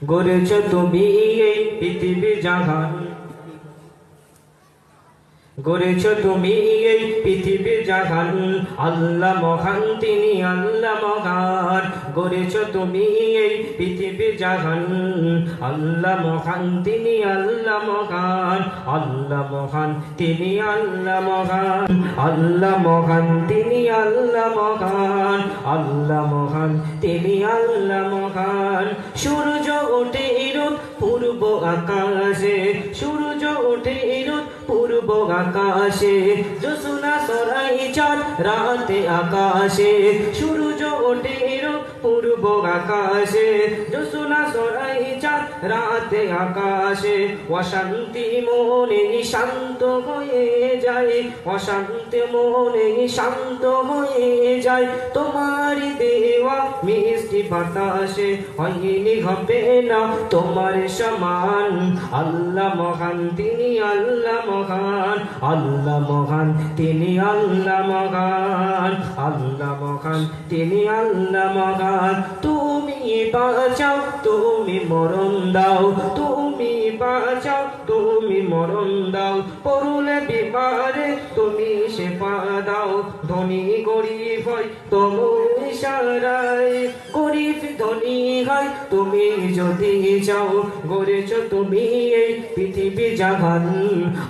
গড়েছ তুমি এই পৃথিবী জাহান, গড়েছ তুমি এই পৃথিবী জাহান। আল্লাহ মহান, তিনি আল্লাহ মহান। গড়েছ তুমি এই পৃথিবী জাহান, আল্লাহ মহান, তিনি আল্লাহ মহান। আল্লাহ মহান, তিনি আল্লাহ মহান। আল্লাহ মহান, তিনি আল্লাহ মহান। আল্লাহ মহান, তিনি আল্লাহ মহান। সূর্য ওঠে রোদ পূর্ব আকাশে, সূর্য ওঠে রোদ পূর্ব আকাশে। জ্যোৎস্না ছড়ায় চাঁদ রাতে আকাশে, সূর্য ওঠে রোদ পূর্ব আকাশে। জ্যোৎস্না ছড়ায় চাঁদ রাতে আকাশে। অশান্তি মনে শান্ত হয়ে যায়, অশান্তি মনে শান্ত হয়ে যায়। তোমার দেওয়া মিষ্টি বাতাসে হয়নি হবে না তোমার সমান। আল্লাহ মহান, তিনি আল্লাহ মহান। আল্লাহ মহান, তিনি আল্লাহ মহান। আল্লাহ মহান, তিনি আল্লাহ মহান। তুমি বাঁচাও, তুমি মরণ দাও, তুমি বাঁচাও, তুমি মরণ দাও। পড়লে বিমারে তুমি সেবা দাও। ধনী গরিব হয় তোমার ইশারায়, গরিব ধনী হয় তুমি যদি যাও। গড়েছ তুমি এই পৃথিবী জাহান,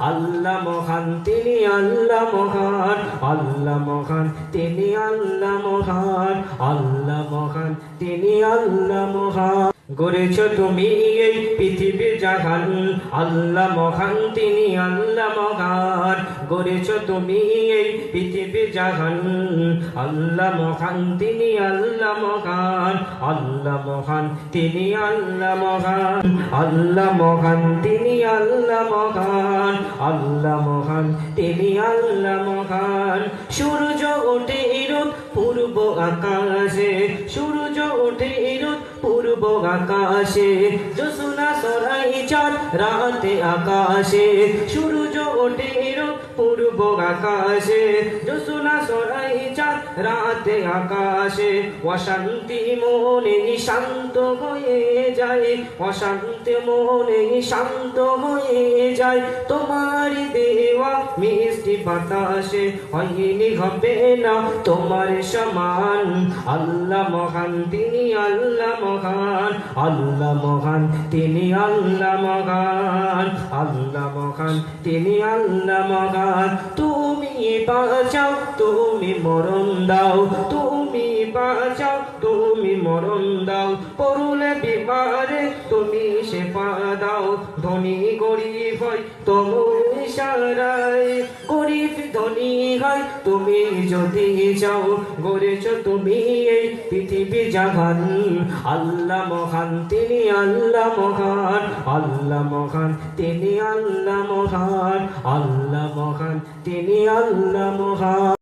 আল্লাহ মহান, তিনি আল্লাহ মহান। আল্লাহ মহান, তিনি আল্লাহ মহান। আল্লাহ মহান, তিনি আল্লাহ মহান। গড়েছ তুমি এই পৃথিবী জাহান, আল্লাহ মহান, তিনি আল্লাহ মহান। গড়েছ তুমি এই পৃথিবী জাহান, আল্লাহ মহান, তিনি আল্লাহ মহান। আল্লাহ মহান, তিনি আল্লাহ মহান। আল্লাহ মহান, তিনি আল্লাহ মহান। আল্লাহ মহান, তিনি আল্লাহ মহান। সূর্য ওঠে রোদ পূর্ব আকাশে, সূর্য ওঠে রোদ পূর্ব আকাশে। জ্যোৎস্না ছড়ায় চাঁদ রাতে আকাশে, সূর্য ওঠে রোদ পূর্ব আকাশে। জ্যোৎস্না ছড়ায় চাঁদ রাতে আকাশে। অশান্তি মনে শান্ত হয়ে যায়, অশান্তি মনে শান্ত হয়ে যায়। তোমার দেওয়া মিষ্টি বাতাসে হয়নি হবে না তোমার সমান। আল্লাহ মহান, তিনি আল্লাহ মহান। আল্লাহ মহান, তিনি আল্লাহ মহান। আল্লাহ মহান, তিনি আল্লাহ মহান। তুমি বাঁচাও, তুমি মরণ দাও, তুমি বাঁচাও, তুমি মরণ দাও। পড়লে বিমারে তুমি সেবা দাও। ধনী গরিব হয় তোমার ইশারায়, গরিব ধনী হয় তুমি যদি যাও। গড়েছ তুমি এই পৃথিবী জাহান, আল্লাহ মহান, তিনি আল্লাহ মহান। আল্লাহ মহান, তিনি আল্লাহ মহান। আল্লাহ মহান, তিনি আল্লাহ মহান।